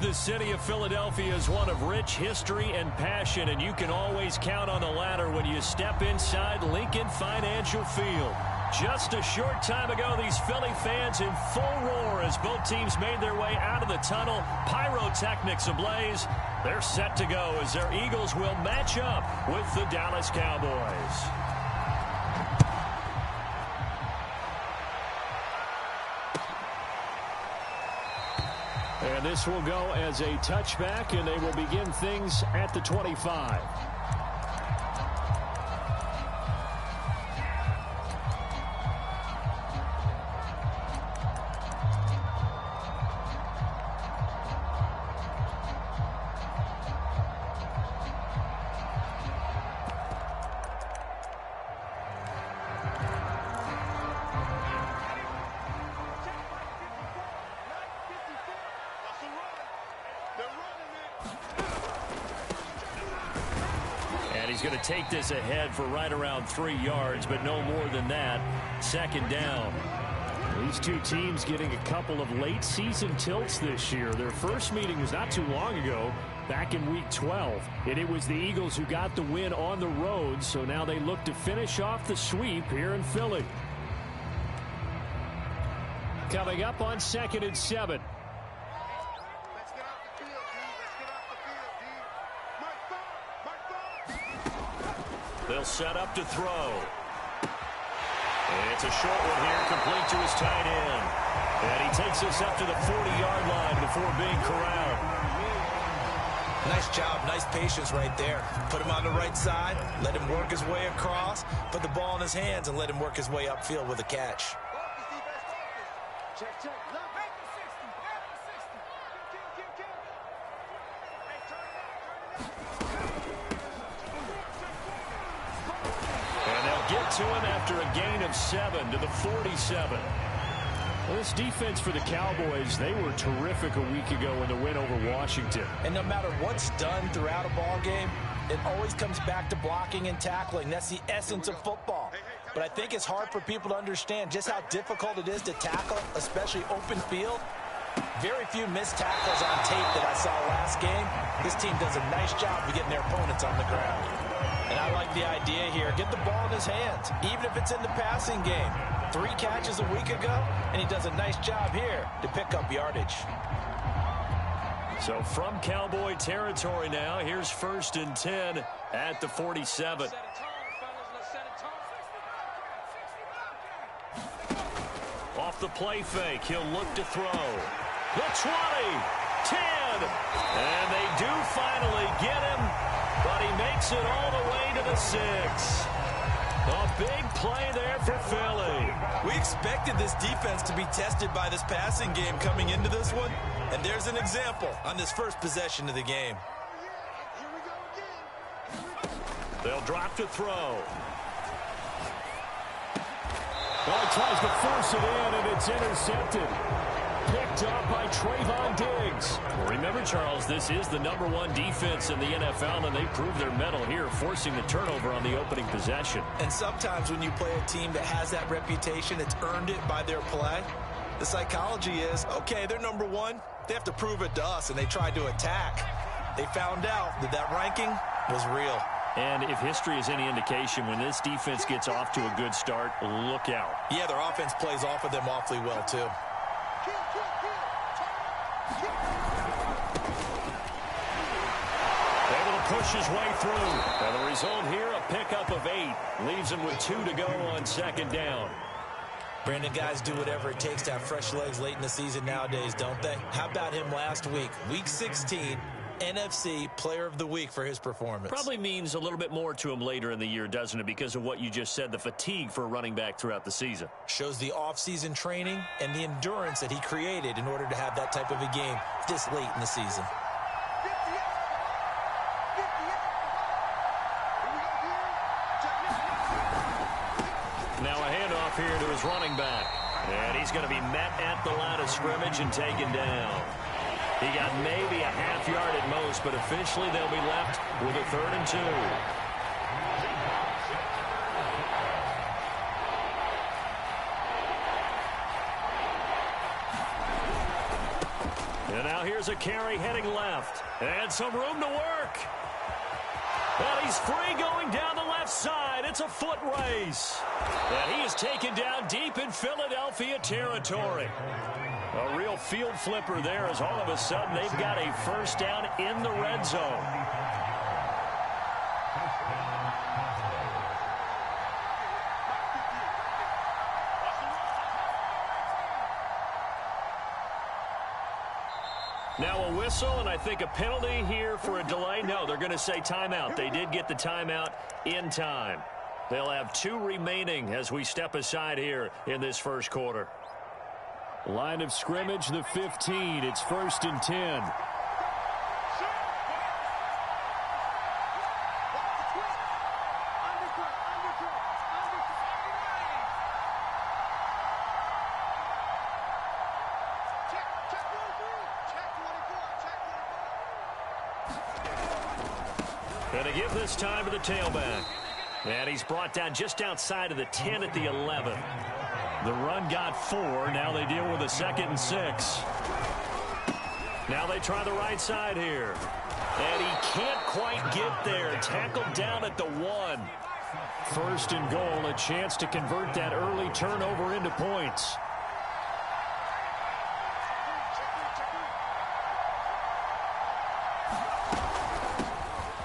The city of Philadelphia is one of rich history and passion, and you can always count on the latter when you step inside Lincoln Financial Field. Just a short time ago, these Philly fans in full roar as both teams made their way out of the tunnel. Pyrotechnics ablaze. They're set to go as their Eagles will match up with the Dallas Cowboys. And this will go as a touchback, and they will begin things at the 25. He's going to take this ahead for right around 3 yards, but no more than that. Second down. These two teams getting a couple of late season tilts this year. Their first meeting was not too long ago, back in week 12. And it was the Eagles who got the win on the road, so now they look to finish off the sweep here in Philly. Coming up on 2nd and 7. They'll set up to throw. It's a short one here, complete to his tight end. And he takes us up to the 40-yard line before being corralled. Nice job, nice patience right there. Put him on the right side, let him work his way across, put the ball in his hands, and let him work his way upfield with a catch. Check. Get to him after a gain of 7 to the 47. Well, this defense for the Cowboys, they were terrific a week ago in the win over Washington. And no matter what's done throughout a ball game, it always comes back to blocking and tackling. That's the essence of football. But I think it's hard for people to understand just how difficult it is to tackle, especially open field. Very few missed tackles on tape that I saw last game. This team does a nice job of getting their opponents on the ground. And I like the idea here. Get the ball in his hands, even if it's in the passing game. 3 catches a week ago, and he does a nice job here to pick up yardage. So from Cowboy territory now, here's 1st and 10 at the 47. Off the play fake, he'll look to throw. The 20, 10, and they do finally get him. But he makes it all the way to the 6. A big play there for Philly. We expected this defense to be tested by this passing game coming into this one. And there's an example on this first possession of the game. They'll drop to throw. Well, he tries to force it in, and it's intercepted. Picked up by Trayvon Diggs. Well, remember, Charles, this is the #1 defense in the NFL, and they prove their mettle here, forcing the turnover on the opening possession. And sometimes when you play a team that has that reputation, it's earned it by their play. The psychology is, okay, they're #1. They have to prove it to us, and they tried to attack. They found out that that ranking was real. And if history is any indication, when this defense gets off to a good start, look out. Yeah, their offense plays off of them awfully well, too. Able to push his way through. And the result here, a pickup of 8. Leaves him with 2 to go on 2nd down. Brandon, guys do whatever it takes to have fresh legs late in the season nowadays, don't they? How about him last week? Week 16, NFC Player of the Week for his performance. Probably means a little bit more to him later in the year, doesn't it? Because of what you just said, the fatigue for a running back throughout the season. Shows the off-season training and the endurance that he created in order to have that type of a game this late in the season. Now a handoff here to his running back. And he's going to be met at the line of scrimmage and taken down. He got maybe a half yard at most, but officially they'll be left with a 3rd and 2. And now Now here's a carry heading left. And some room to work. And he's free going down the left side. It's a foot race. And he is taken down deep in Philadelphia territory. A real field flipper there as all of a sudden they've got a first down in the red zone. Now a whistle, and I think a penalty here for a delay. No, they're going to say timeout. They did get the timeout in time. They'll have 2 remaining as we step aside here in this first quarter. Line of scrimmage, the 15. It's 1st and 10. Going to give this time to the tailback. And he's brought down just outside of the 10 at the 11. The run got 4. Now they deal with a 2nd and 6. Now they try the right side here. And he can't quite get there. Tackled down at the 1. 1st and goal, a chance to convert that early turnover into points.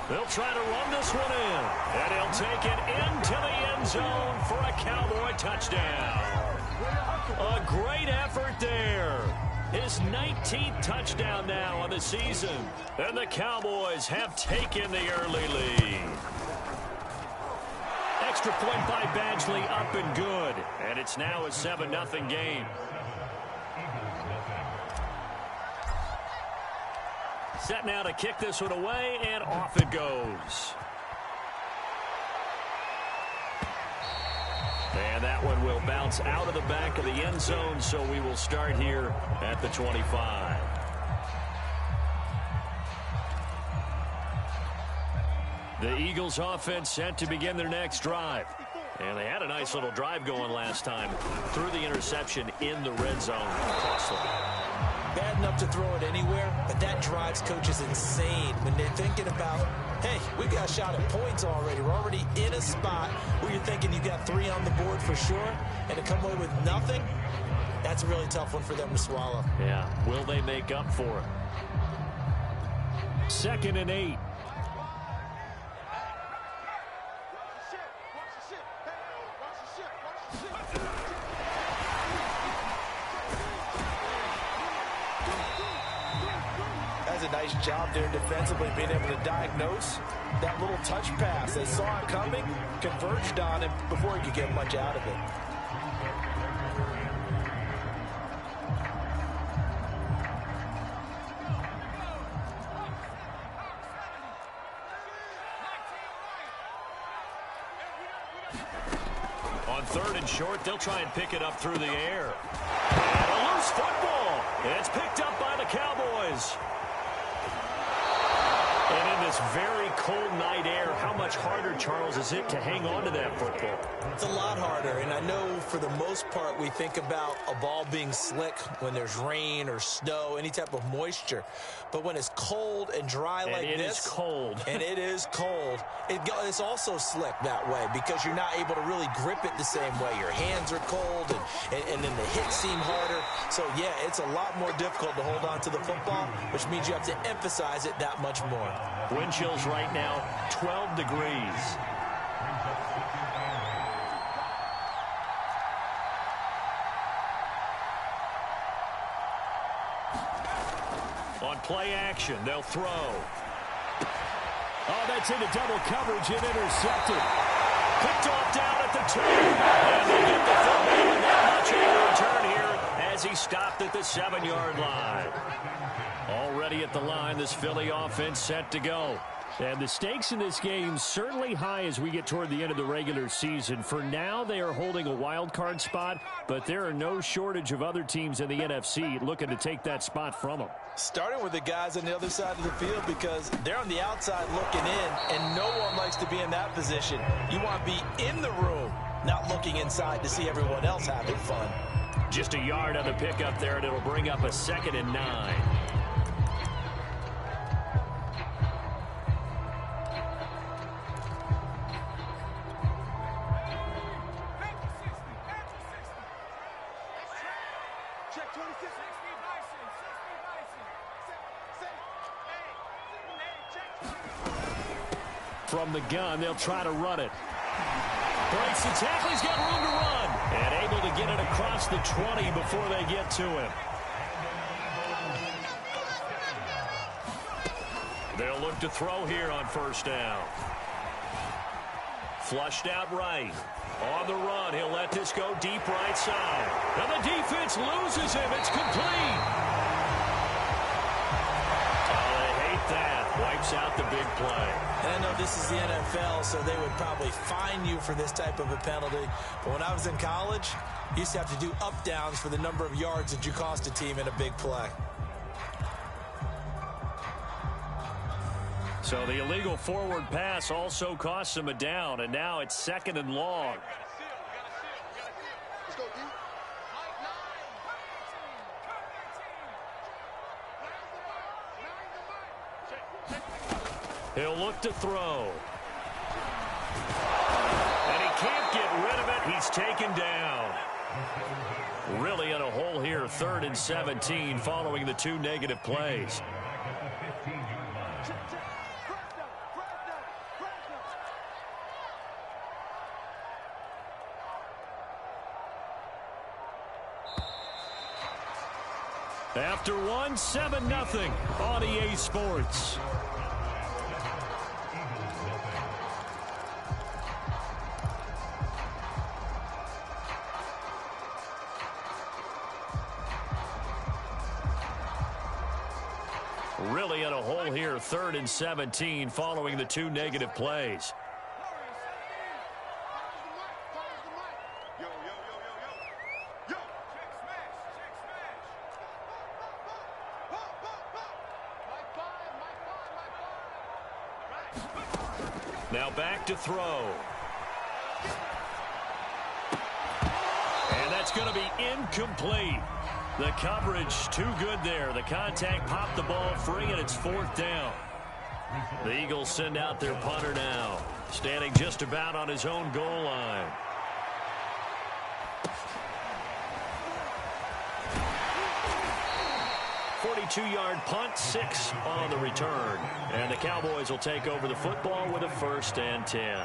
They'll try to run this one in. And he'll take it into the end zone for a Cowboy touchdown. A great effort there. His 19th touchdown now on the season. And the Cowboys have taken the early lead. Extra point by Badgley up and good. And it's now a 7-0 game. Set now to kick this one away, and off it goes. And that one will bounce out of the back of the end zone, so we will start here at the 25. The Eagles offense set to begin their next drive. And they had a nice little drive going last time. Threw the interception in the red zone. Costly. Bad enough to throw it anywhere, but that drives coaches insane when they're thinking about, hey, we got a shot at points already. We're already in a spot where you're thinking you got 3 on the board for sure, and to come away with nothing, that's a really tough one for them to swallow. Yeah, will they make up for it? 2nd and 8. A nice job there defensively, being able to diagnose that little touch pass. They saw it coming, converged on him before he could get much out of it. On 3rd and short, they'll try and pick it up through the air. And a loose football. It's picked up by the Cowboys. And in this very cold night air, how much harder, Charles, is it to hang on to that football? It's a lot harder, and I know for the most part we think about a ball being slick when there's rain or snow, any type of moisture. But when it's cold and dry like this. And it is cold. And it is cold. It's also slick that way because you're not able to really grip it the same way. Your hands are cold, and then the hits seem harder. So, yeah, it's a lot more difficult to hold on to the football, which means you have to emphasize it that much more. Wind chills right now, 12 degrees. On play action, they'll throw. Oh, that's into double coverage and intercepted. Picked off down at the 2. And they get the football and not much of a return here as he stopped at the 7-yard line. Already at the line, this Philly offense set to go. And the stakes in this game certainly high as we get toward the end of the regular season. For now, they are holding a wild card spot, but there are no shortage of other teams in the NFC looking to take that spot from them. Starting with the guys on the other side of the field because they're on the outside looking in, and no one likes to be in that position. You want to be in the room, not looking inside to see everyone else having fun. Just a yard on the pickup there, and it'll bring up a 2nd and 9. from the gun. They'll try to run it. Breaks the tackle. He's got room to run. And able to get it across the 20 before they get to him. They'll look to throw here on first down. Flushed out right. On the run, he'll let this go deep right side. And the defense loses him. It's complete. Oh, they hate that. Wipes out the big play. And I know this is the NFL, so they would probably fine you for this type of a penalty. But when I was in college, you used to have to do up-downs for the number of yards that you cost a team in a big play. So the illegal forward pass also costs him a down, and now it's 2nd and long. He'll look to throw. And he can't get rid of it. He's taken down. Really in a hole here, 3rd and 17 following the 2 negative plays. After one, 7-0 on EA Sports. Really in a hole here, 3rd and 17 following the 2 negative plays. Now back to throw. And that's going to be incomplete. The coverage too good there. The contact popped the ball free, and it's 4th down. The Eagles send out their punter now, standing just about on his own goal line. .42-yard punt, 6 on the return. And the Cowboys will take over the football with a 1st and 10.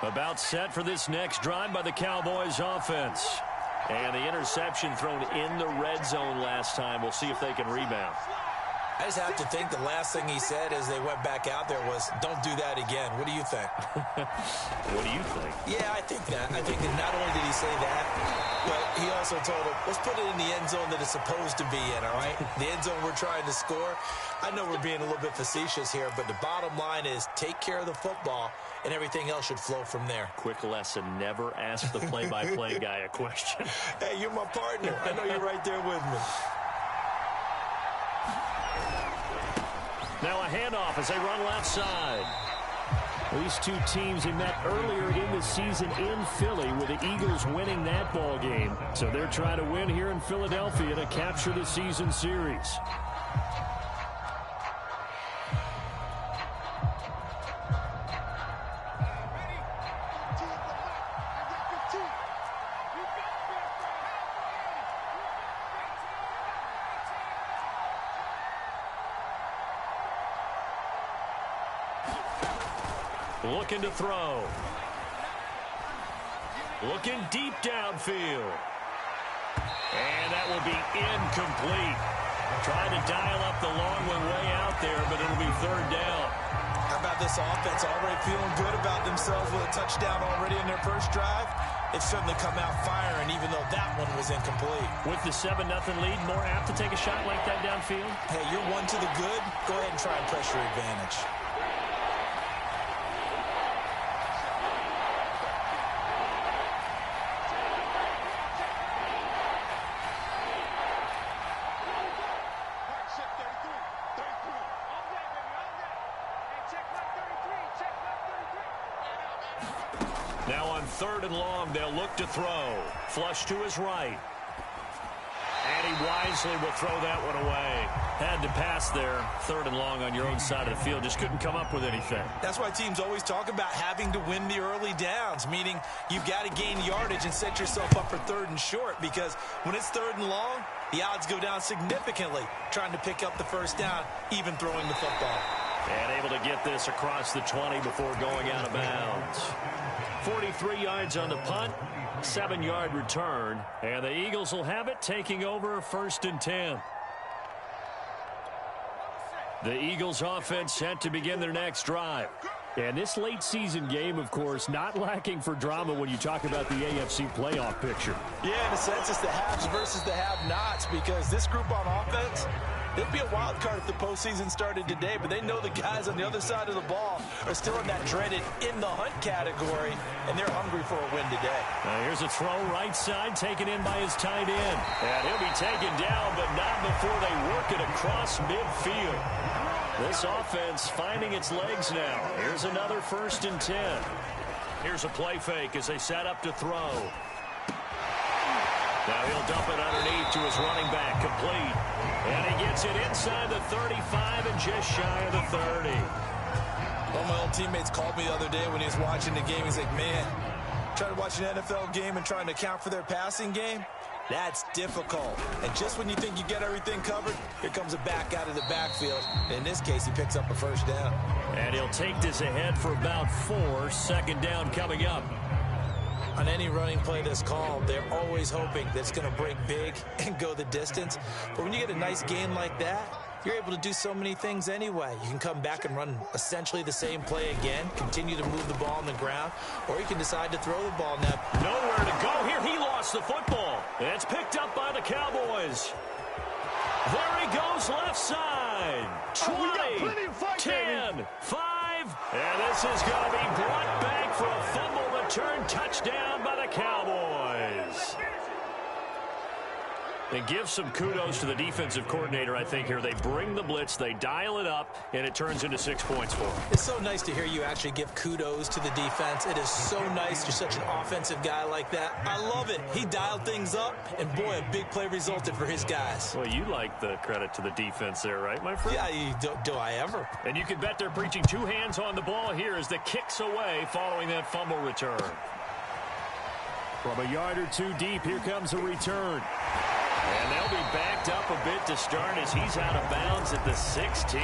About set for this next drive by the Cowboys offense. And the interception thrown in the red zone last time. We'll see if they can rebound. I just have to think the last thing he said as they went back out there was, don't do that again. What do you think? What do you think? Yeah, I think that. I think that not only did he say that, but he also told him, let's put it in the end zone that it's supposed to be in, all right? The end zone we're trying to score. I know we're being a little bit facetious here, but the bottom line is take care of the football, and everything else should flow from there. Quick lesson, never ask the play-by-play guy a question. Hey, you're my partner. I know you're right there with me. Now a handoff as they run left side. These two teams have met earlier in the season in Philly with the Eagles winning that ball game. So they're trying to win here in Philadelphia to capture the season series. Looking to throw. Looking deep downfield. And that will be incomplete. Trying to dial up the long one way out there, but it'll be 3rd down. How about this offense already feeling good about themselves with a touchdown already in their first drive? They've certainly come out firing, even though that one was incomplete. With the 7-0 lead, more apt to take a shot like that downfield? Hey, you're one to the good. Go ahead and try and press your advantage. Now on 3rd and long, they'll look to throw. Flush to his right. And he wisely will throw that one away. Had to pass there. 3rd and long on your own side of the field. Just couldn't come up with anything. That's why teams always talk about having to win the early downs, meaning you've got to gain yardage and set yourself up for 3rd and short, because when it's 3rd and long, the odds go down significantly trying to pick up the 1st down, even throwing the football. And able to get this across the 20 before going out of bounds. 43 yards on the punt, 7-yard return. And the Eagles will have it, taking over 1st and 10. The Eagles offense set to begin their next drive. And this late season game, of course, not lacking for drama when you talk about the AFC playoff picture. Yeah, in a sense, it's the haves versus the have-nots, because this group on offense, they'd be a wild card if the postseason started today, but they know the guys on the other side of the ball are still in that dreaded in-the-hunt category, and they're hungry for a win today. Here's a throw right side, taken in by his tight end. And he'll be taken down, but not before they work it across midfield. This offense finding its legs now. Here's another 1st and 10. Here's a play fake as they set up to throw. Now he'll dump it underneath to his running back, complete. And he gets it inside the 35 and just shy of the 30. One of my old teammates called me the other day when he was watching the game. He's like, man, trying to watch an NFL game and trying to account for their passing game, that's difficult. And just when you think you get everything covered, here comes a back out of the backfield. In this case, he picks up a 1st down. And he'll take this ahead for about 4. 2nd down coming up. On any running play that's called, they're always hoping that it's going to break big and go the distance. But when you get a nice gain like that, you're able to do so many things anyway. You can come back and run essentially the same play again, continue to move the ball on the ground, or you can decide to throw the ball. Now, nowhere to go here. He lost the football. It's picked up by the Cowboys. There he goes left side. 20, 10, 5. And this is going to be brought back for a fumble return touchdown by the Cowboys. And give some kudos to the defensive coordinator, I think, here. They bring the blitz, they dial it up, and it turns into 6 points for them. It's so nice to hear you actually give kudos to the defense. It is so nice. You're such an offensive guy like that. I love it. He dialed things up, and boy, a big play resulted for his guys. Well, you like the credit to the defense there, right, my friend? Yeah, do I ever. And you can bet they're preaching 2 hands on the ball here as the kick's away following that fumble return. From a yard or 2 deep, here comes a return. And they'll be backed up a bit to start as he's out of bounds at the 16.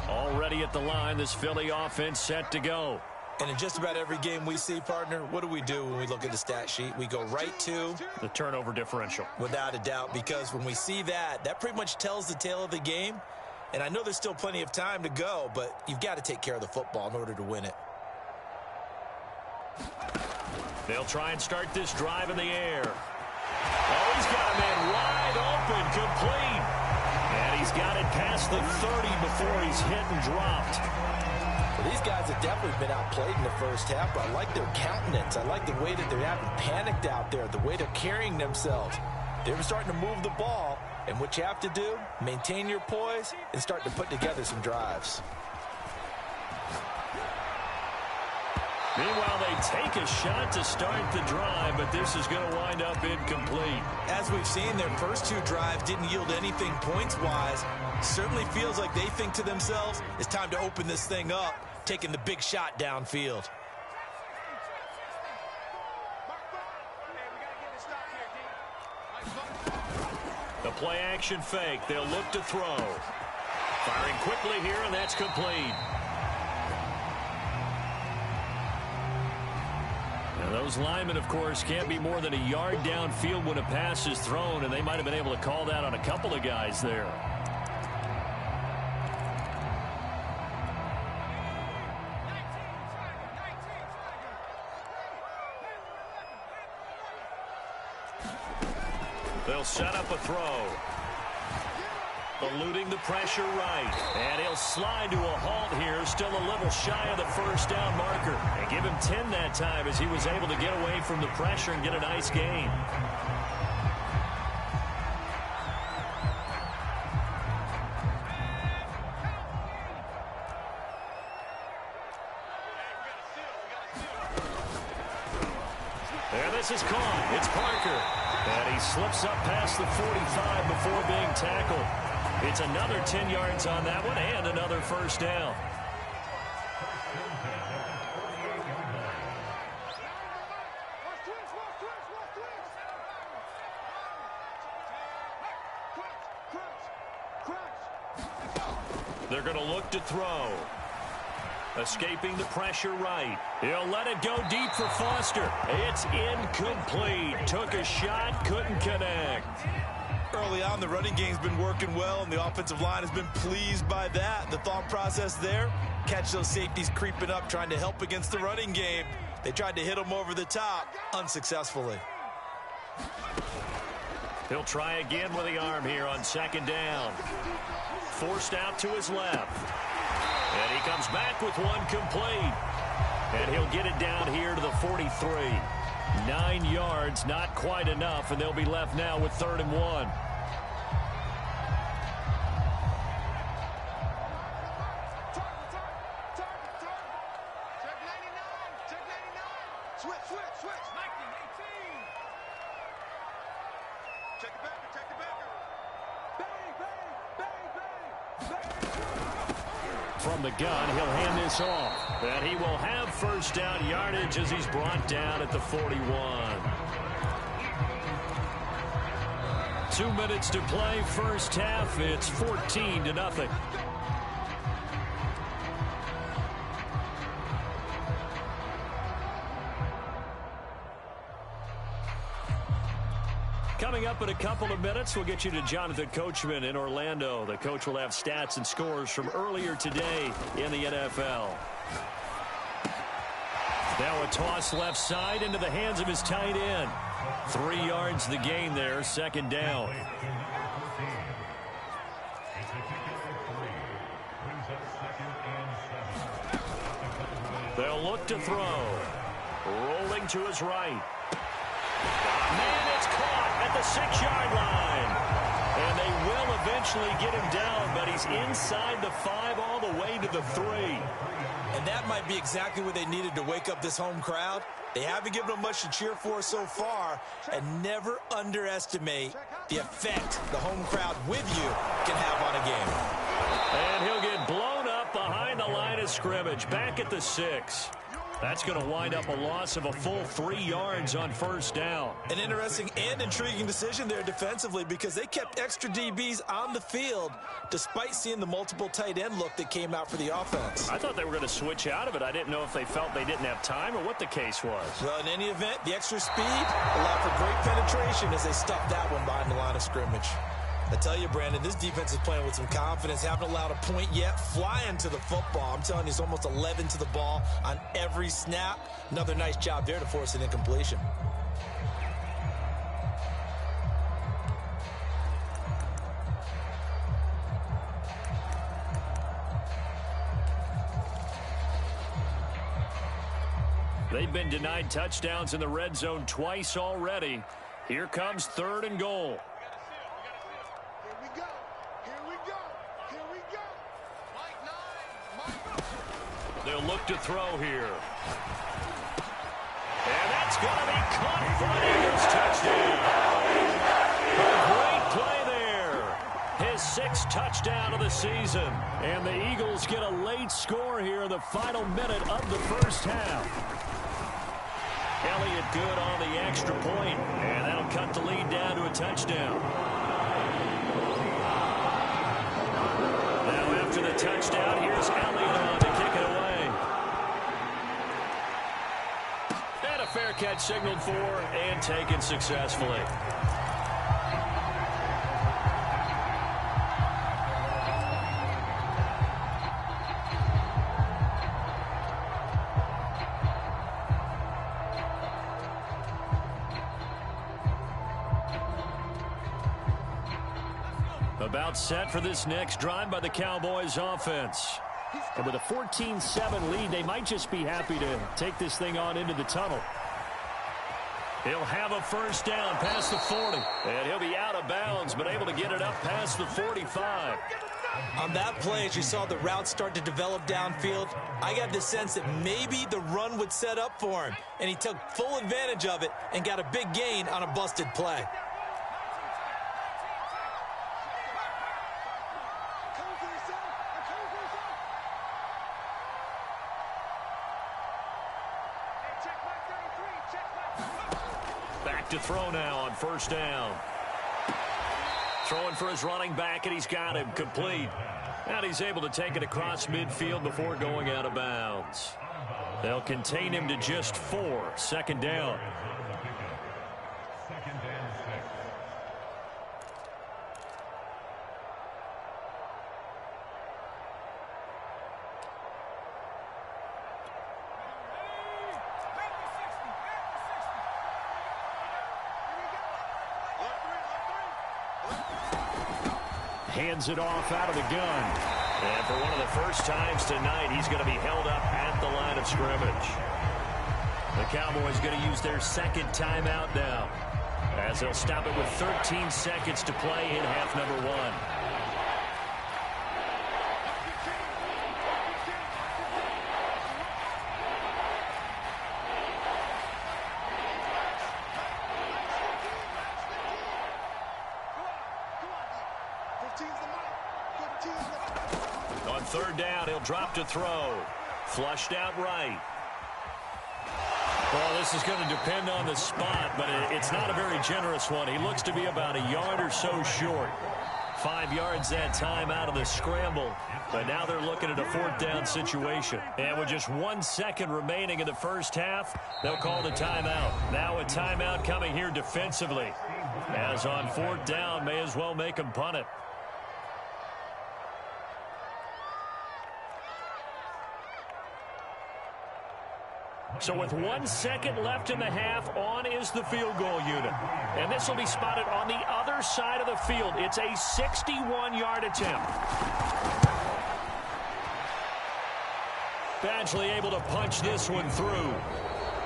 Already at the line, this Philly offense set to go. And in just about every game we see, partner, what do we do when we look at the stat sheet? We go right to the turnover differential. Without a doubt, because when we see that, that pretty much tells the tale of the game. And I know there's still plenty of time to go, but you've got to take care of the football in order to win it. They'll try and start this drive in the air. Oh, he's got a man wide open, complete. And he's got it past the 30 before he's hit and dropped. Well, these guys have definitely been outplayed in the first half, but I like their countenance. I like the way that they're having panicked out there, the way they're carrying themselves. They're starting to move the ball, and what you have to do, maintain your poise and start to put together some drives. Meanwhile, they take a shot to start the drive, but this is going to wind up incomplete. As we've seen, their first 2 drives didn't yield anything points-wise. Certainly feels like they think to themselves, it's time to open this thing up, taking the big shot downfield. The play-action fake. They'll look to throw. Firing quickly here, and that's complete. Now, those linemen, of course, can't be more than a yard downfield when a pass is thrown, and they might have been able to call that on a couple of guys there. They'll set up a throw. Eluding the pressure right. And he'll slide to a halt here. Still a little shy of the first down marker. And give him 10 that time as he was able to get away from the pressure and get a nice gain. And this is caught. It's Parker. And he slips up past the 45 before being tackled. It's another 10 yards on that one and another first down. They're going to look to throw. Escaping the pressure right. He'll let it go deep for Foster. It's incomplete. Took a shot, couldn't connect. Early on, the running game's been working well, and the offensive line has been pleased by that. The thought process there, catch those safeties creeping up, trying to help against the running game. They tried to hit them over the top, unsuccessfully. He'll try again with the arm here on second down. Forced out to his left. And he comes back with one complete. And he'll get it down here to the 43. 9 yards, not quite enough, and they'll be left now with 3rd and 1. From the gun, he'll hand this off. And he will have first down yardage as he's brought down at the 41. 2 minutes to play, first half. It's 14-0. Coming up in a couple of minutes, we'll get you to Jonathan Coachman in Orlando. The coach will have stats and scores from earlier today in the NFL. Now a toss left side into the hands of his tight end. 3 yards the gain there, second down. They'll look to throw. Rolling to his right. Man, it's caught at the 6-yard line. And they will eventually get him down, but he's inside the 5 all the way to the 3. And that might be exactly what they needed to wake up this home crowd. They haven't given them much to cheer for so far, and never underestimate the effect the home crowd with you can have on a game. And he'll get blown up behind the line of scrimmage, back at the 6. That's going to wind up a loss of a full 3 yards on first down. An interesting and intriguing decision there defensively, because they kept extra DBs on the field despite seeing the multiple tight end look that came out for the offense. I thought they were going to switch out of it. I didn't know if they felt they didn't have time or what the case was. Well, in any event, the extra speed allowed for great penetration as they stuffed that one behind the line of scrimmage. I tell you, Brandon, this defense is playing with some confidence. Haven't allowed a point yet. Flying to the football. I'm telling you, it's almost 11 to the ball on every snap. Another nice job there to force an incompletion. They've been denied touchdowns in the red zone twice already. Here comes 3rd and goal. They'll look to throw here. And that's going to be caught for Eagles touchdown. A great play there. His 6th touchdown of the season. And the Eagles get a late score here in the final minute of the first half. Elliott good on the extra point. And that'll cut the lead down to a touchdown. Now after the touchdown, here's Elliott on to kick it away. And a fair catch signaled for and taken successfully. About set for this next drive by the Cowboys offense. And with a 14-7 lead, they might just be happy to take this thing on into the tunnel. He'll have a first down past the 40. And he'll be out of bounds, but able to get it up past the 45. On that play, as you saw the route start to develop downfield, I got the sense that maybe the run would set up for him. And he took full advantage of it and got a big gain on a busted play. To throw now on first down. Throwing for his running back, and he's got him complete. And he's able to take it across midfield before going out of bounds. They'll contain him to just 4. Second down. Hands it off out of the gun. And for one of the first times tonight, he's going to be held up at the line of scrimmage. The Cowboys going to use their second timeout now, as they'll stop it with 13 seconds to play in half number 1. On third down, he'll drop to throw. Flushed out right. Well, this is going to depend on the spot, but it's not a very generous one. He looks to be about a yard or so short. 5 yards that time out of the scramble. But now they're looking at a fourth down situation. And with just 1 second remaining in the first half, they'll call the timeout. Now a timeout coming here defensively. As on fourth down, may as well make them punt it. So with 1 second left in the half, on is the field goal unit. And this will be spotted on the other side of the field. It's a 61-yard attempt. Badgley able to punch this one through.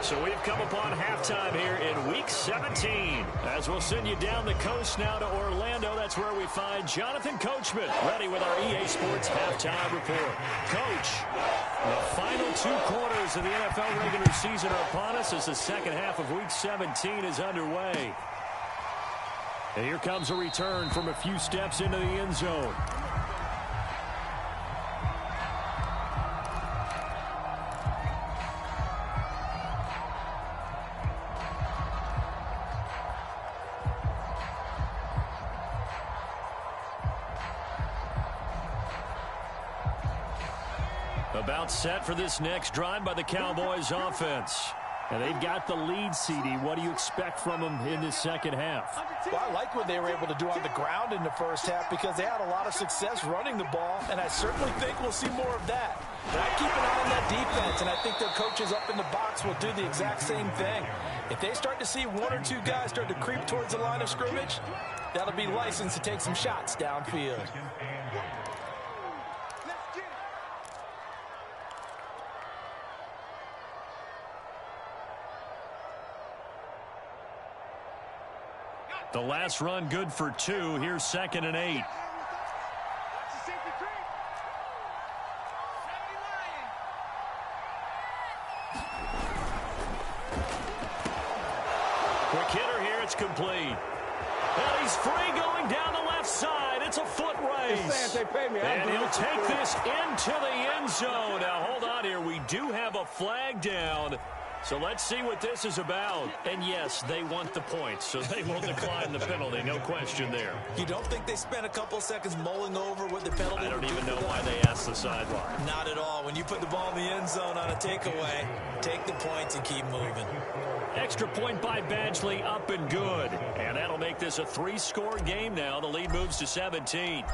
So we've come upon halftime here in Week 17. As we'll send you down the coast now to Orlando. That's where we find Jonathan Coachman, ready with our EA Sports Halftime Report. Coach, the final 2 quarters of the NFL regular season are upon us as the second half of Week 17 is underway. And here comes a return from a few steps into the end zone. About set for this next drive by the Cowboys offense. And they've got the lead, CD. What do you expect from them in this second half? Well, I like what they were able to do on the ground in the first half because they had a lot of success running the ball, and I certainly think we'll see more of that. But I keep an eye on that defense, and I think their coaches up in the box will do the exact same thing. If they start to see 1 or 2 guys start to creep towards the line of scrimmage, that'll be licensed to take some shots downfield. The last run good for 2. Here's 2nd and 8. Quick hitter here. It's complete. And he's free going down the left side. It's a foot race. And he'll take this into the end zone. Now, hold on here. We do have a flag down. So let's see what this is about. And yes, they want the points, so they will decline the penalty. No question there. You don't think they spent a couple seconds mulling over what the penalty I don't would even do know why they asked the sideline. Not at all. When you put the ball in the end zone on a takeaway, take the points and keep moving. Extra point by Badgley, up and good. And that'll make this a 3-score game now. The lead moves to 17.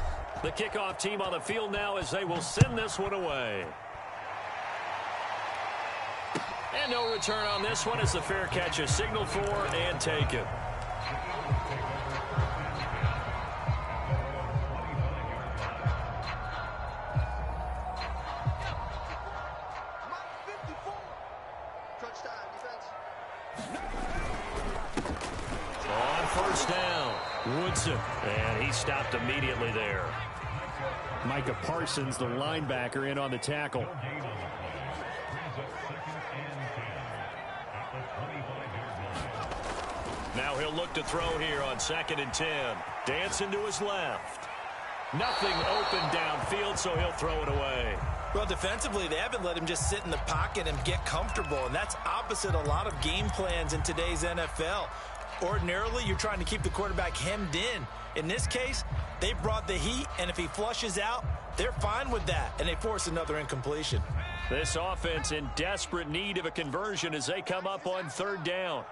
The kickoff team on the field now as they will send this one away. And no return on this one as the fair catch is signaled for and taken. On first down, Woodson. And he stopped immediately there. Micah Parsons, the linebacker, in on the tackle. Now he'll look to throw here on 2nd and 10. Dancing to his left. Nothing open downfield, so he'll throw it away. Well, defensively, they haven't let him just sit in the pocket and get comfortable, and that's opposite a lot of game plans in today's NFL. Ordinarily, you're trying to keep the quarterback hemmed in. In this case, they brought the heat, and if he flushes out, they're fine with that, and they force another incompletion. This offense in desperate need of a conversion as they come up on third down.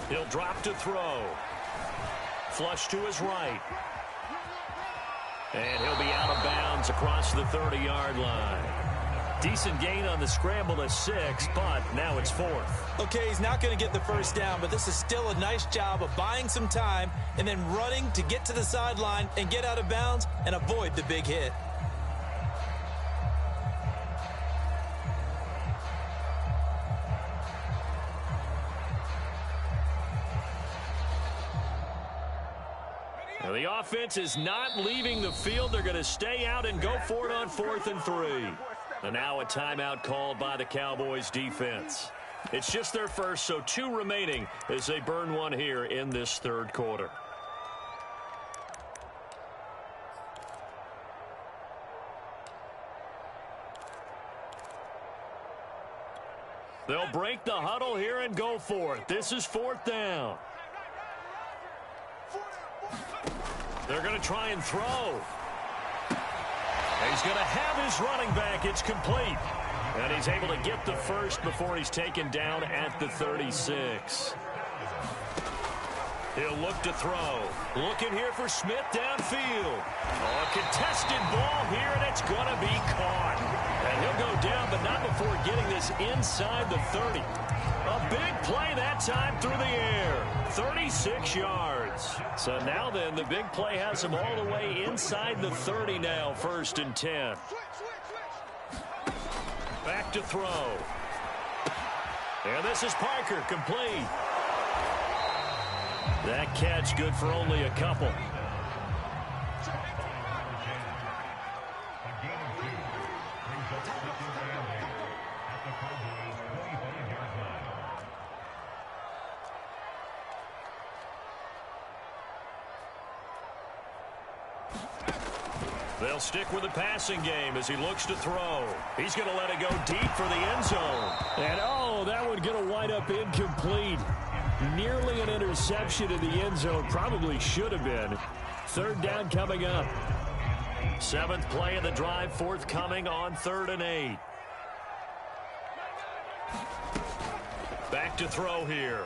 He'll drop to throw. Flush to his right. And he'll be out of bounds across the 30-yard line. Decent gain on the scramble to 6, but now it's 4th. Okay, he's not going to get the first down, but this is still a nice job of buying some time and then running to get to the sideline and get out of bounds and avoid the big hit. The offense is not leaving the field. They're going to stay out and go for it on 4th and 3. And now a timeout called by the Cowboys defense. It's just their first, so 2 remaining as they burn one here in this third quarter. They'll break the huddle here and go for it. This is 4th down. They're going to try and throw. He's going to have his running back. It's complete. And he's able to get the first before he's taken down at the 36. He'll look to throw. Looking here for Smith downfield. Oh, a contested ball here, and it's going to be caught. And he'll go down, but not before getting this inside the 30. A big play that time through the air. 36 yards. So now then, the big play has him all the way inside the 30 now, 1st and 10. Back to throw. And this is Parker, complete. That catch good for only a couple. They'll stick with the passing game as he looks to throw. He's going to let it go deep for the end zone. And, oh, that would get a wind up incomplete. Nearly an interception in the end zone. Probably should have been. 3rd down coming up. 7th play of the drive, forthcoming on 3rd and 8. Back to throw here.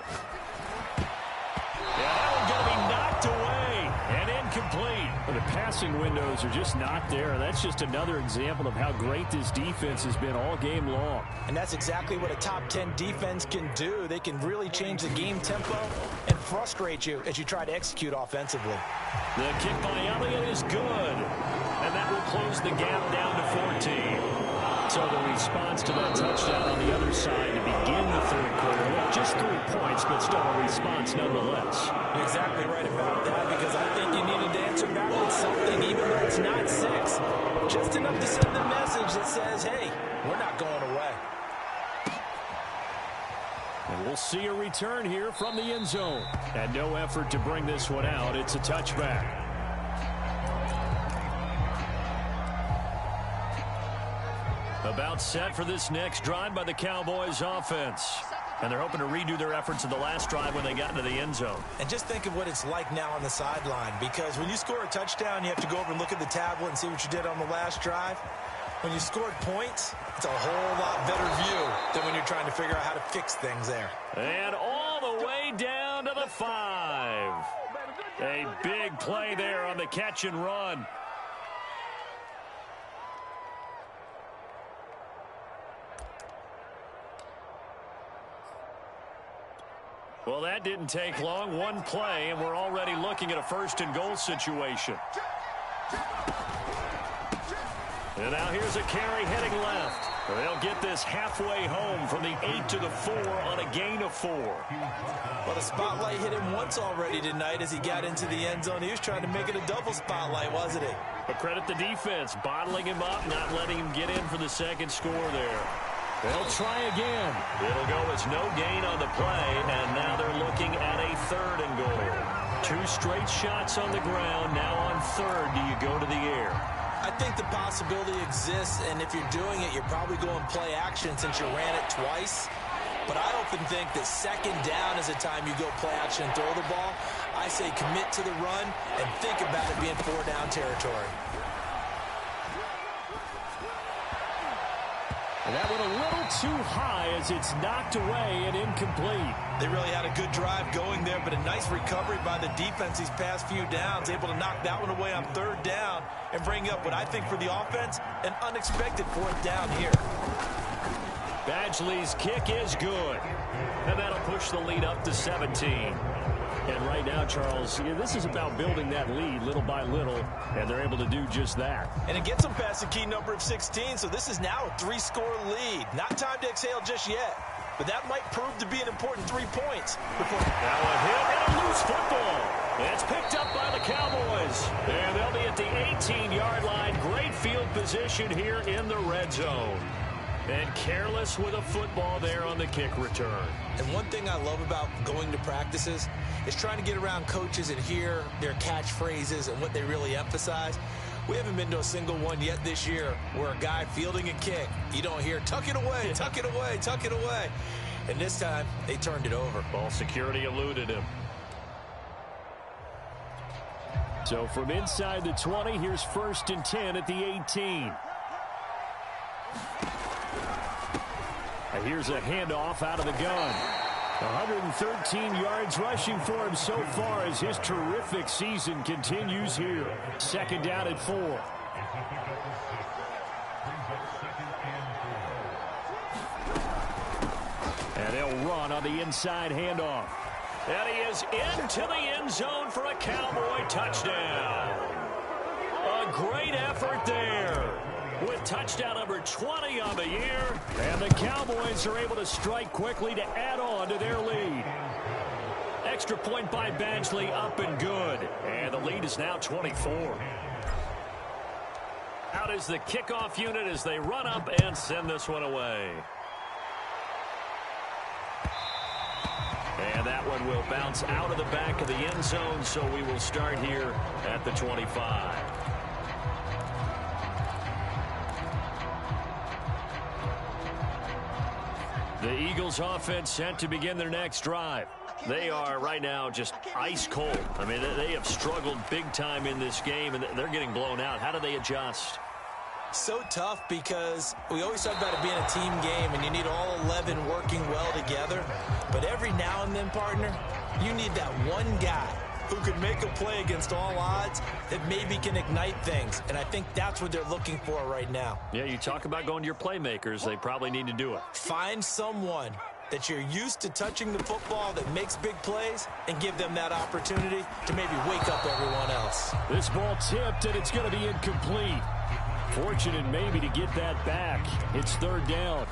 Yeah, that one's going to be knocked away and incomplete. Well, the passing windows are just not there. That's just another example of how great this defense has been all game long. And that's exactly what a top 10 defense can do. They can really change the game tempo and frustrate you as you try to execute offensively. The kick by Elliott is good. And that will close the gap down to 14. So the response to that touchdown on the other side to begin the third quarter. Well, just 3 points, but still a response nonetheless. You're exactly right about that, because I think you needed to answer back with something, even though it's not 6. Just enough to send a message that says, hey, we're not going away. And we'll see a return here from the end zone. And no effort to bring this one out. It's a touchback. About set for this next drive by the Cowboys offense. And they're hoping to redo their efforts in the last drive when they got into the end zone. And just think of what it's like now on the sideline, because when you score a touchdown, you have to go over and look at the tablet and see what you did on the last drive. When you scored points, it's a whole lot better view than when you're trying to figure out how to fix things there. And all the way down to the 5. A big play there on the catch and run. Well, that didn't take long. One play, and we're already looking at a 1st and goal situation. And now here's a carry heading left. They'll get this halfway home from the 8 to the 4 on a gain of 4. Well, the spotlight hit him once already tonight as he got into the end zone. He was trying to make it a double spotlight, wasn't he? But credit the defense, bottling him up, not letting him get in for the second score there. They'll try again. It'll go as no gain on the play, and now they're looking at a 3rd and goal. 2 straight shots on the ground. Now on third, do you go to the air? I think the possibility exists, and if you're doing it, you're probably going play action since you ran it twice. But I often think that second down is the time you go play action and throw the ball. I say commit to the run and think about it being 4-down territory. And that went a little too high as it's knocked away and incomplete. They really had a good drive going there, but a nice recovery by the defense these past few downs, able to knock that one away on third down and bring up what I think for the offense, an unexpected 4th down here. Badgley's kick is good. And that'll push the lead up to 17. And right now, Charles, this is about building that lead little by little, and they're able to do just that. And it gets them past the key number of 16, so this is now a 3-score lead. Not time to exhale just yet, but that might prove to be an important 3 points. Now a hit and a loose football. It's picked up by the Cowboys, and they'll be at the 18-yard line. Great field position here in the red zone. And careless with a football there on the kick return. And one thing I love about going to practices is trying to get around coaches and hear their catchphrases and what they really emphasize. We haven't been to a single one yet this year where a guy fielding a kick, you don't hear, tuck it away, tuck it away, tuck it away. And this time, they turned it over. Ball security eluded him. So from inside the 20, here's 1st and 10 at the 18. Here's a handoff out of the gun. 113 yards rushing for him so far as his terrific season continues here. 2nd down at 4. And they'll run on the inside handoff. And he is into the end zone for a Cowboy touchdown. A great effort there, with touchdown number 20 on the year. And the Cowboys are able to strike quickly to add on to their lead. Extra point by Badgley, up and good. And the lead is now 24. Out is the kickoff unit as they run up and send this one away. And that one will bounce out of the back of the end zone, so we will start here at the 25. The Eagles offense set to begin their next drive. They are right now just ice cold. I mean, they have struggled big time in this game, and they're getting blown out. How do they adjust? So tough because we always talk about it being a team game, and you need all 11 working well together. But every now and then, partner, you need that one guy who can make a play against all odds that maybe can ignite things. And I think that's what they're looking for right now. Yeah, you talk about going to your playmakers. They probably need to do it. Find someone that you're used to touching the football that makes big plays and give them that opportunity to maybe wake up everyone else. This ball tipped, and it's going to be incomplete. Fortunate maybe to get that back. It's 3rd down.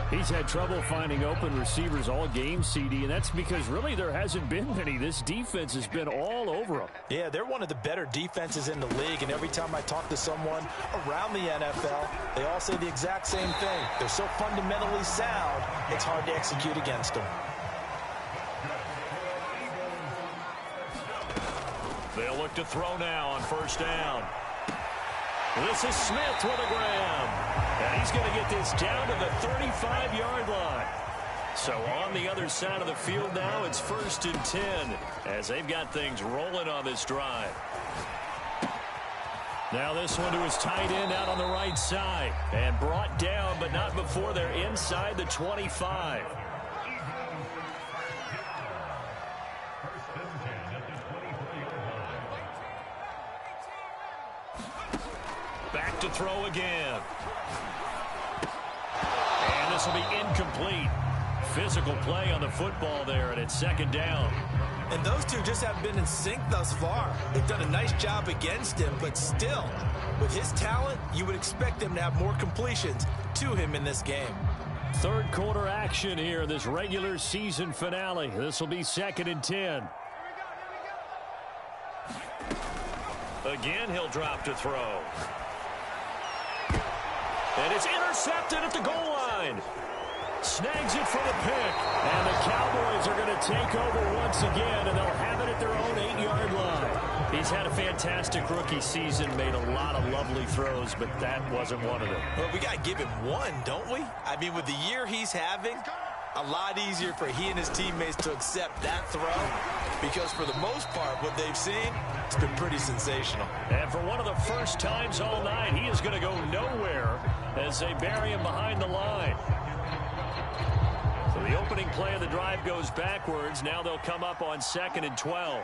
He's had trouble finding open receivers all game, CD, and that's because really there hasn't been many. This defense has been all over them. Yeah, they're one of the better defenses in the league, and every time I talk to someone around the NFL, they all say the exact same thing. They're so fundamentally sound, it's hard to execute against them. They'll look to throw now on 1st down. This is Smith with a grab. And he's going to get this down to the 35-yard line. So on the other side of the field now, it's 1st and 10 as they've got things rolling on this drive. Now this one to his tight end out on the right side. And brought down, but not before they're inside the 25. Back to throw again. And this will be incomplete. Physical play on the football there, and it's 2nd down. And those two just haven't been in sync thus far. They've done a nice job against him, but still, with his talent, you would expect them to have more completions to him in this game. 3rd quarter action here in this regular season finale. This will be 2nd and 10. Again, he'll drop to throw. And it's intercepted at the goal line. Snags it for the pick. And the Cowboys are going to take over once again, and they'll have it at their own 8-yard line. He's had a fantastic rookie season, made a lot of lovely throws, but that wasn't one of them. Well, we got to give him one, don't we? I mean, with the year he's having, a lot easier for he and his teammates to accept that throw, because for the most part, what they've seen, it's been pretty sensational. And for one of the first times all night, he is going to go nowhere as they bury him behind the line. So the opening play of the drive goes backwards. Now they'll come up on 2nd and 12.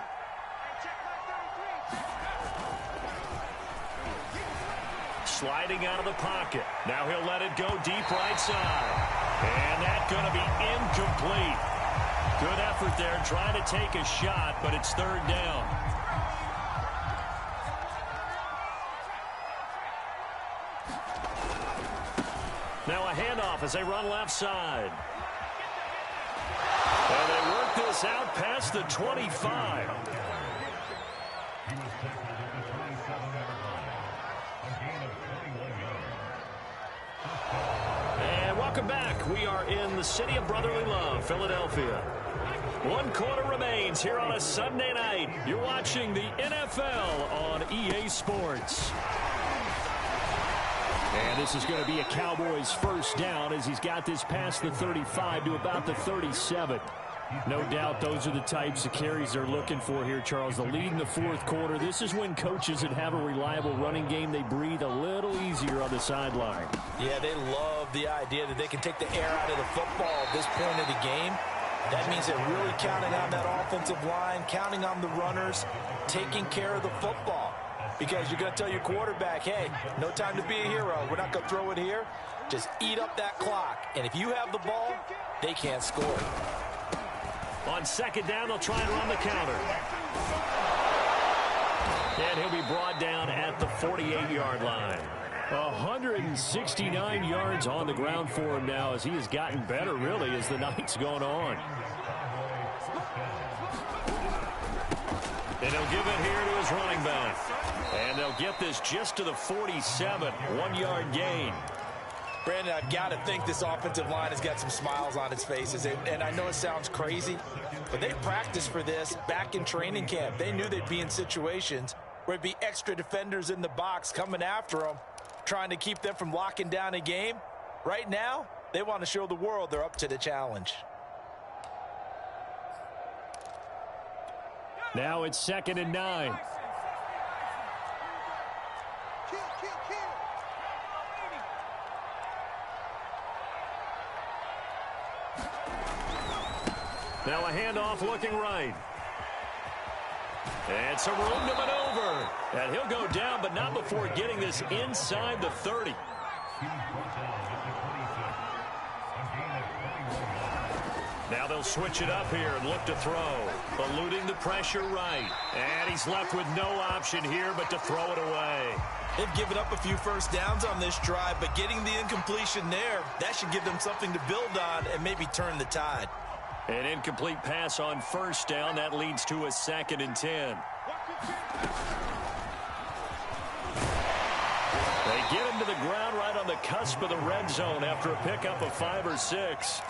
Sliding out of the pocket. Now he'll let it go deep right side. And that's going to be incomplete. Good effort there trying to take a shot, but it's 3rd down. Now a handoff as they run left side. And they work this out past the 25. And welcome back. We are in the city of brotherly love, Philadelphia. 1 quarter remains here on a Sunday night. You're watching the NFL on EA Sports. And this is going to be a Cowboys first down as he's got this past the 35 to about the 37. No doubt those are the types of carries they're looking for here, Charles. The lead in the 4th quarter. This is when coaches that have a reliable running game, they breathe a little easier on the sideline. Yeah, they love the idea that they can take the air out of the football at this point of the game. That means they're really counting on that offensive line, counting on the runners, taking care of the football. Because you're going to tell your quarterback, hey, no time to be a hero. We're not going to throw it here. Just eat up that clock. And if you have the ball, they can't score. On 2nd down, they'll try and run the counter. And he'll be brought down at the 48-yard line. 169 yards on the ground for him now as he has gotten better, really, as the night's gone on. And he'll give it here to his running back. And they'll get this just to the 47, 1-yard gain. Brandon, I've got to think this offensive line has got some smiles on its faces. And I know it sounds crazy, but they practiced for this back in training camp. They knew they'd be in situations where there'd be extra defenders in the box coming after them, trying to keep them from locking down a game. Right now, they want to show the world they're up to the challenge. Now it's 2nd and 9. Now a handoff looking right. And some room to maneuver. And he'll go down, but not before getting this inside the 30. Now they'll switch it up here and look to throw. Eluding the pressure right. And he's left with no option here but to throw it away. They've given up a few first downs on this drive, but getting the incompletion there, that should give them something to build on and maybe turn the tide. An incomplete pass on 1st down. That leads to a 2nd and 10. They get him to the ground right on the cusp of the red zone after a pickup of 5 or 6.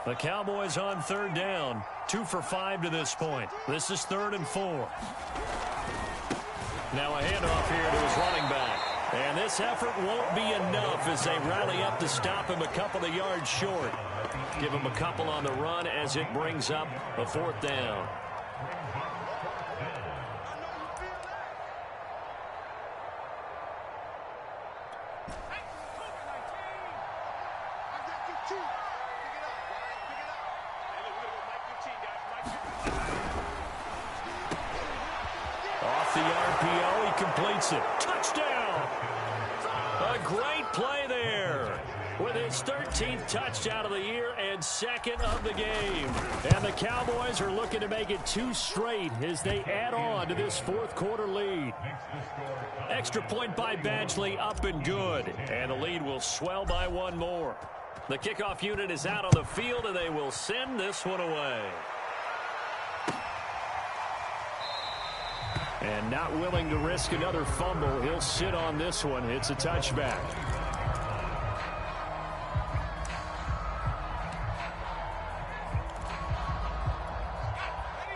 The Cowboys on 3rd down. 2 for 5 to this point. This is 3rd and 4. Now a handoff here to his running back. And this effort won't be enough as they rally up to stop him a couple of yards short. Give him a couple on the run as it brings up a 4th down. Off the RPO, he completes it. Touchdown! A great play there with his 13th touchdown of the year and 2nd of the game. And the Cowboys are looking to make it 2 straight as they add on to this 4th quarter lead. Extra point by Badgley, up and good. And the lead will swell by 1 more. The kickoff unit is out on the field, and they will send this one away. And not willing to risk another fumble. He'll sit on this one. It's a touchback.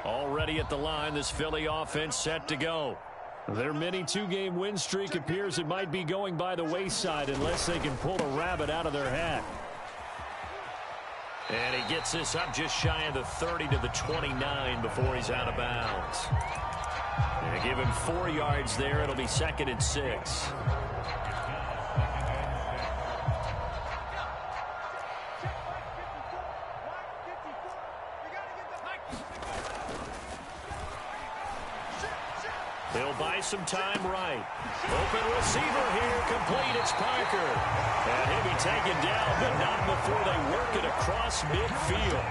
Already at the line, this Philly offense set to go. Their mini two-game win streak appears it might be going by the wayside unless they can pull a rabbit out of their hat. And he gets this up just shy of the 30 to the 29 before he's out of bounds. And give him 4 yards there. It'll be 2nd and 6. He'll buy some time right. Open receiver here, complete. It's Parker. And he'll be taken down, but not before they work it across midfield.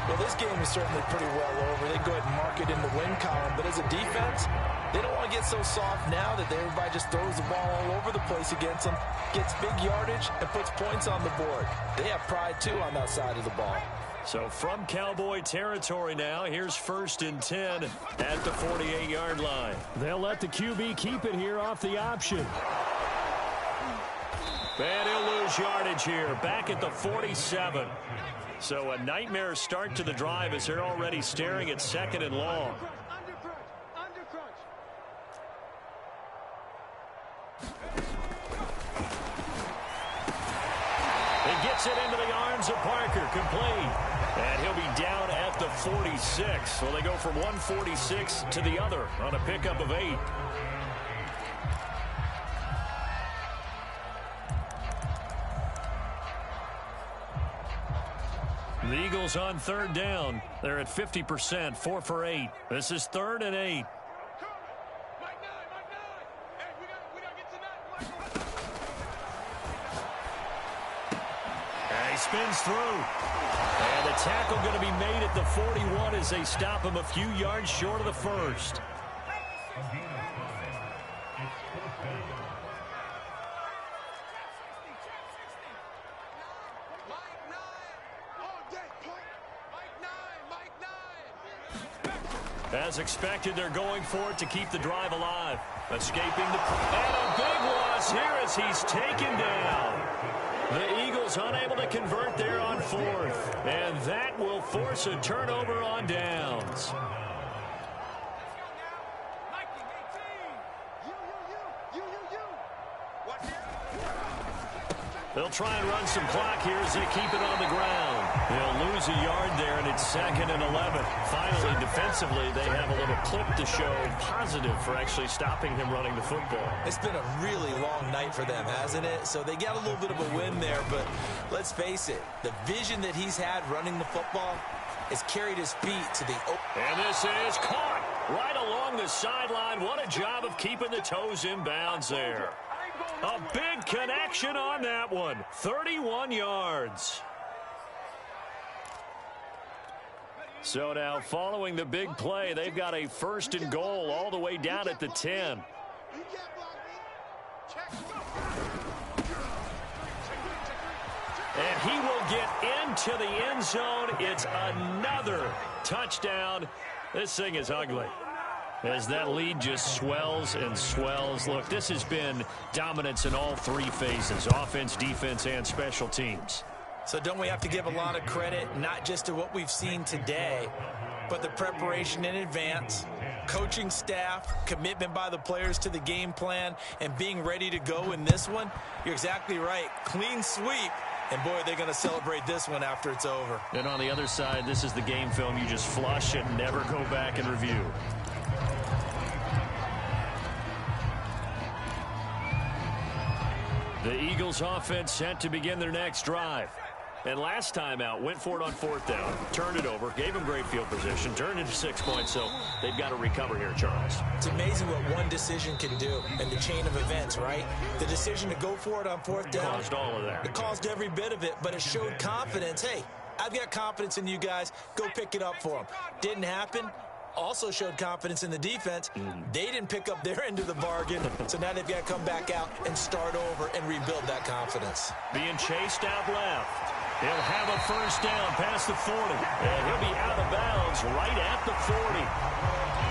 Well, this game is certainly pretty well over. They go ahead and mark it in the win column. But as a defense, they don't want to get so soft now that everybody just throws the ball all over the place against them, gets big yardage, and puts points on the board. They have pride, too, on that side of the ball. So from Cowboy territory now, here's 1st and 10 at the 48-yard line. They'll let the QB keep it here off the option. And he'll lose yardage here, back at the 47. So a nightmare start to the drive as they're already staring at 2nd and long. He gets it into the arms of Parker, complete. And he'll be down at the 46. So they go from 146 to the other on a pickup of 8. The Eagles on 3rd down. They're at 50%, 4 for 8. This is 3rd and 8. And he spins through. And the tackle going to be made at the 41 as they stop him a few yards short of the first. As expected, they're going for it to keep the drive alive. Escaping the... And a big loss here as he's taken down. The Eagles unable to convert there on 4th. And that will force a turnover on downs. They'll try and run some clock here as they keep it on the ground. They'll lose a yard there, and it's 2nd and 11. Finally, defensively, they have a little clip to show positive for actually stopping him running the football. It's been a really long night for them, hasn't it? So they got a little bit of a win there, but let's face it, the vision that he's had running the football has carried his feet to the... And this is caught right along the sideline. What a job of keeping the toes in bounds there. A big connection on that one. 31 yards. So now following the big play, they've got a 1st and goal all the way down at the 10. And he will get into the end zone. It's another touchdown. This thing is ugly. As that lead just swells and swells. Look, this has been dominance in all 3 phases, offense, defense, and special teams. So don't we have to give a lot of credit, not just to what we've seen today, but the preparation in advance, coaching staff, commitment by the players to the game plan, and being ready to go in this one? You're exactly right. Clean sweep. And, boy, they're going to celebrate this one after it's over. And on the other side, this is the game film you just flush and never go back and review. The Eagles offense set to begin their next drive. And last time out, went for it on 4th down, turned it over, gave them great field position, turned into 6 points, so they've got to recover here, Charles. It's amazing what one decision can do in the chain of events, right? The decision to go for it on 4th down. Caused all of that. It caused every bit of it, but it showed confidence. Hey, I've got confidence in you guys. Go pick it up for them. Didn't happen. Also showed confidence in the defense. They didn't pick up their end of the bargain, so now they've got to come back out and start over and rebuild that confidence. Being chased out left. He'll have a first down past the 40. And he'll be out of bounds right at the 40.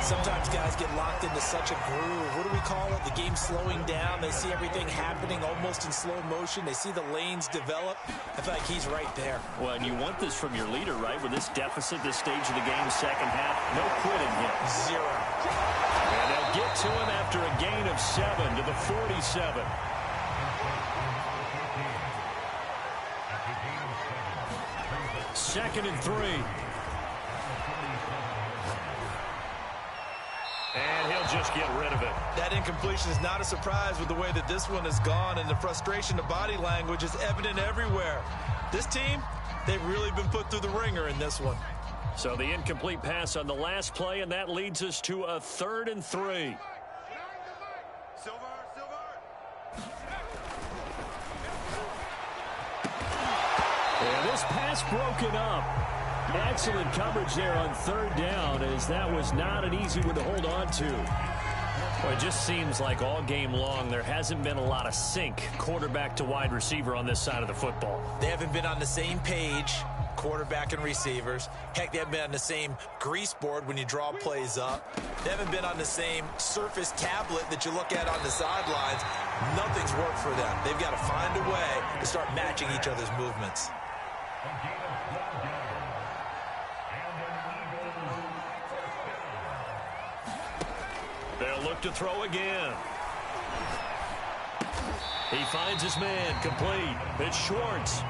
Sometimes guys get locked into such a groove. What do we call it? The game slowing down. They see everything happening almost in slow motion. They see the lanes develop. I feel like he's right there. Well, and you want this from your leader, right? With this deficit, this stage of the game, second half, no quitting him. Zero. And they'll get to him after a gain of 7 to the 47. Second and 3. And he'll just get rid of it. That incompletion is not a surprise with the way that this one has gone, and the frustration, the body language is evident everywhere. This team, they've really been put through the ringer in this one. So the incomplete pass on the last play, and that leads us to a 3rd and 3. And this pass broken up. Excellent coverage there on 3rd down, as that was not an easy one to hold on to. Well, it just seems like all game long there hasn't been a lot of sync quarterback to wide receiver on this side of the football. They haven't been on the same page, quarterback and receivers. Heck, they haven't been on the same grease board when you draw plays up. They haven't been on the same surface tablet that you look at on the sidelines. Nothing's worked for them. They've got to find a way to start matching each other's movements. They'll look to throw again. He finds his man, complete. It's Schwartz.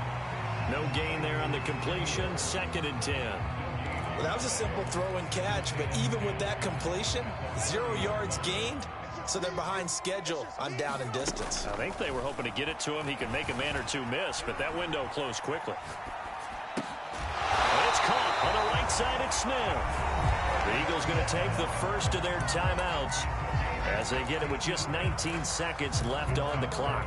No gain there on the completion, 2nd and 10. Well, that was a simple throw and catch, but even with that completion, 0 yards gained, so they're behind schedule on down and distance. I think they were hoping to get it to him. He could make a man or two miss, but that window closed quickly. And it's caught on the right side. It's Smith. The Eagles going to take the first of their timeouts as they get it with just 19 seconds left on the clock.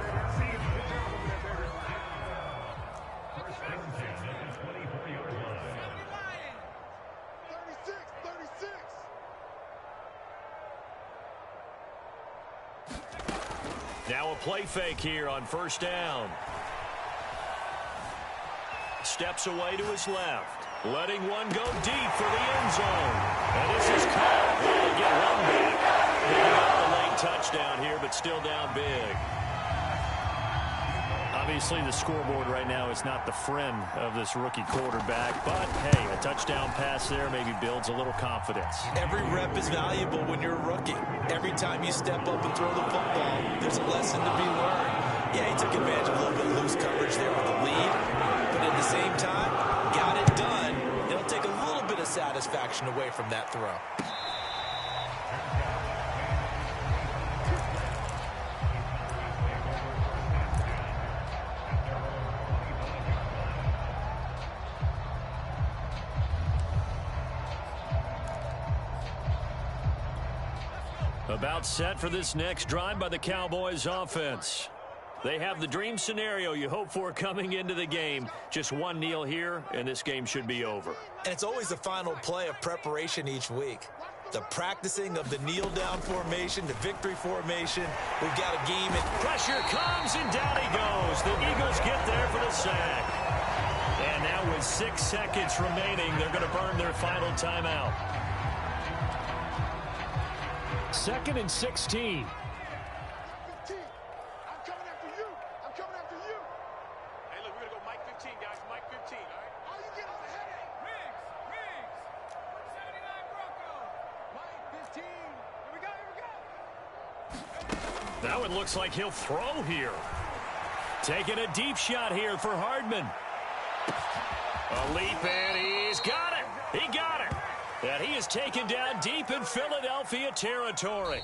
Now a play fake here on 1st down. Steps away to his left. Letting one go deep for the end zone. And this is caught. Well, they get one back. They got the late touchdown here, but still down big. Obviously, the scoreboard right now is not the friend of this rookie quarterback. But, hey, a touchdown pass there maybe builds a little confidence. Every rep is valuable when you're a rookie. Every time you step up and throw the football, there's a lesson to be learned. Yeah, he took advantage of a little bit of loose coverage there with the lead. But at the same time, got it done. It'll take a little bit of satisfaction away from that throw. About set for this next drive by the Cowboys offense. They have the dream scenario you hope for coming into the game. Just one kneel here, and this game should be over. And it's always the final play of preparation each week. The practicing of the kneel-down formation, the victory formation. We've got a game. Pressure comes, and down he goes. The Eagles get there for the sack. And now with 6 seconds remaining, they're going to burn their final timeout. 2nd and 16. Now it looks like he'll throw here. Taking a deep shot here for Hardman. A leap, and he's got it. He got it. And he is taken down deep in Philadelphia territory.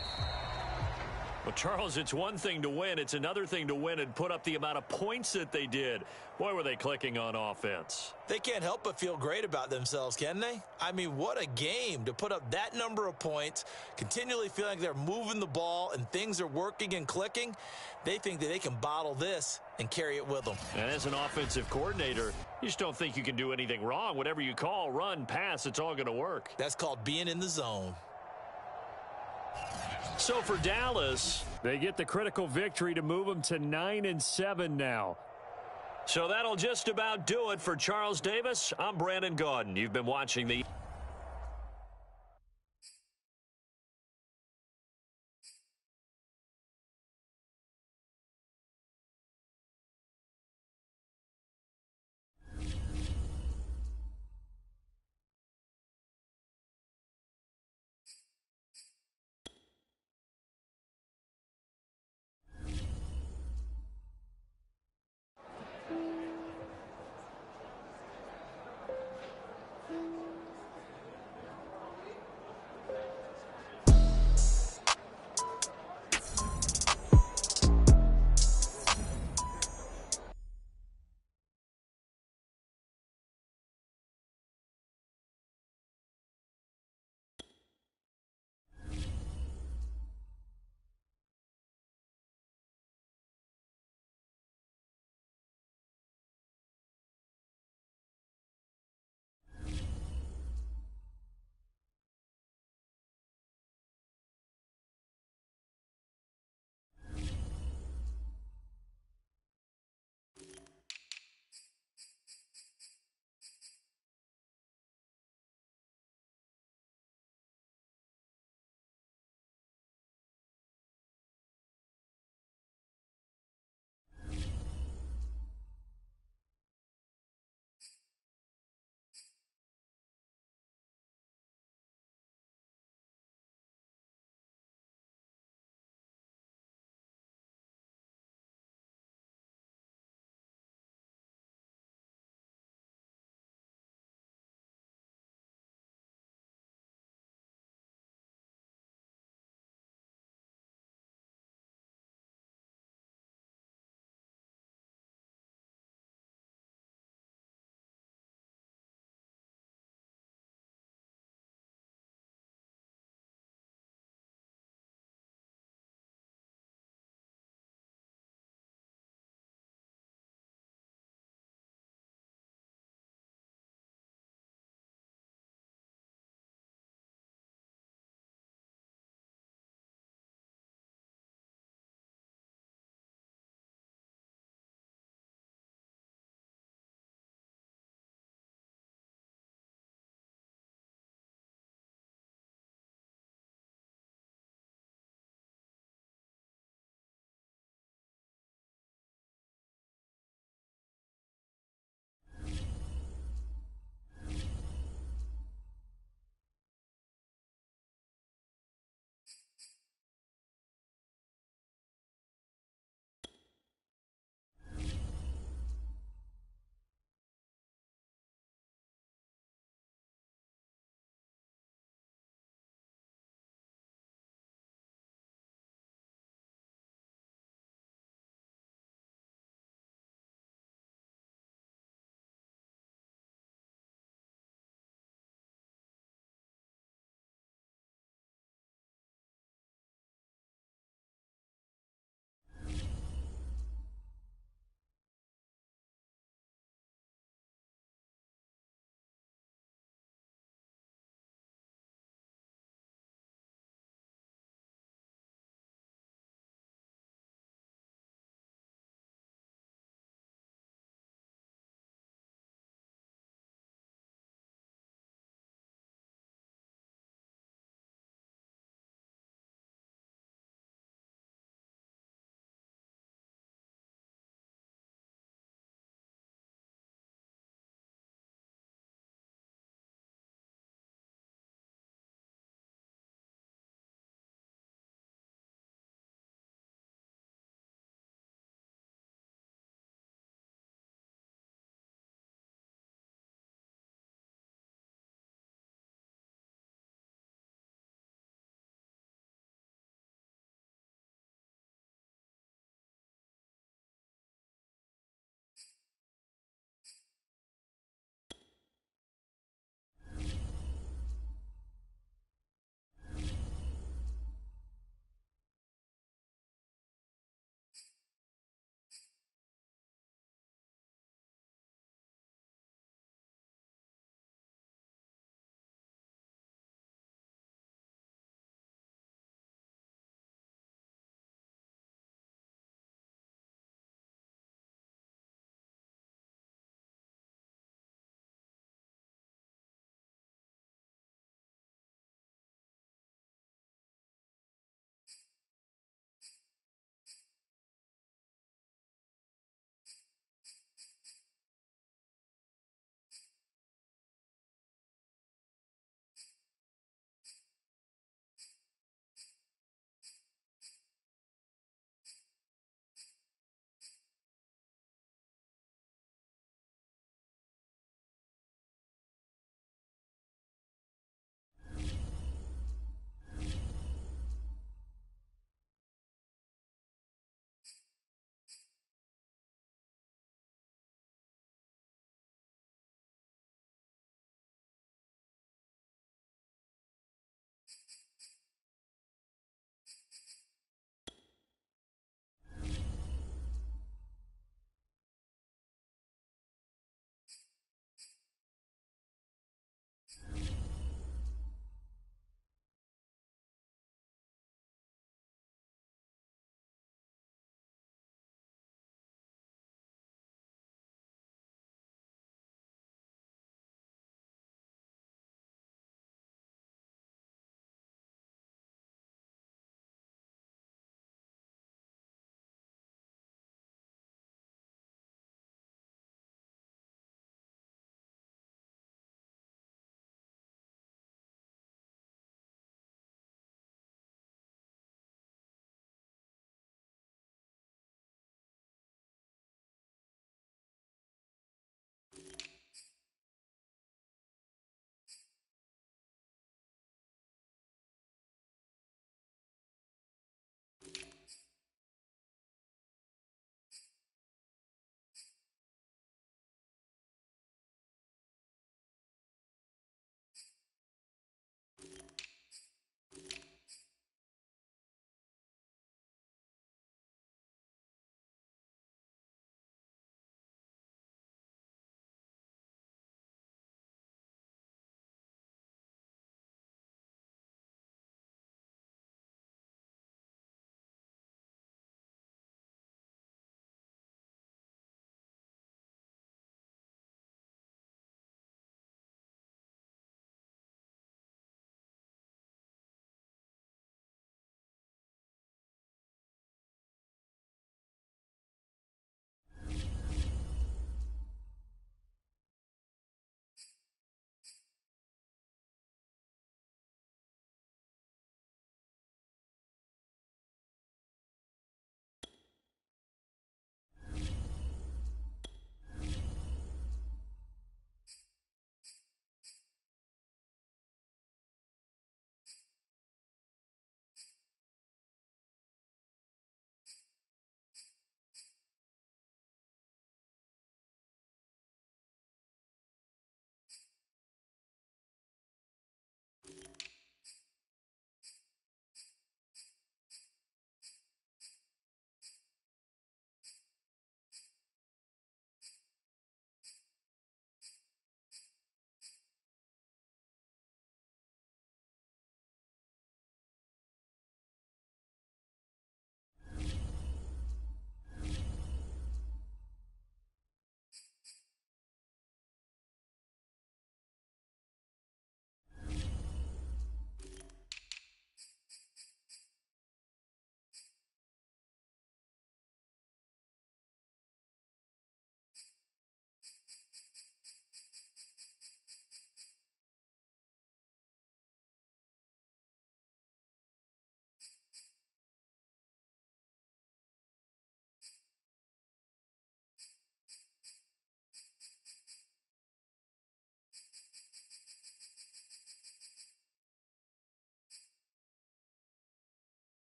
Well, Charles, it's one thing to win. It's another thing to win and put up the amount of points that they did. Boy, were they clicking on offense. They can't help but feel great about themselves, can they? I mean, what a game to put up that number of points, continually feeling like they're moving the ball and things are working and clicking. They think that they can bottle this and carry it with them. And as an offensive coordinator, you just don't think you can do anything wrong. Whatever you call, run, pass, it's all going to work. That's called being in the zone. So for Dallas, they get the critical victory to move them to 9-7 now. So that'll just about do it for Charles Davis. I'm Brandon Gaudin. You've been watching the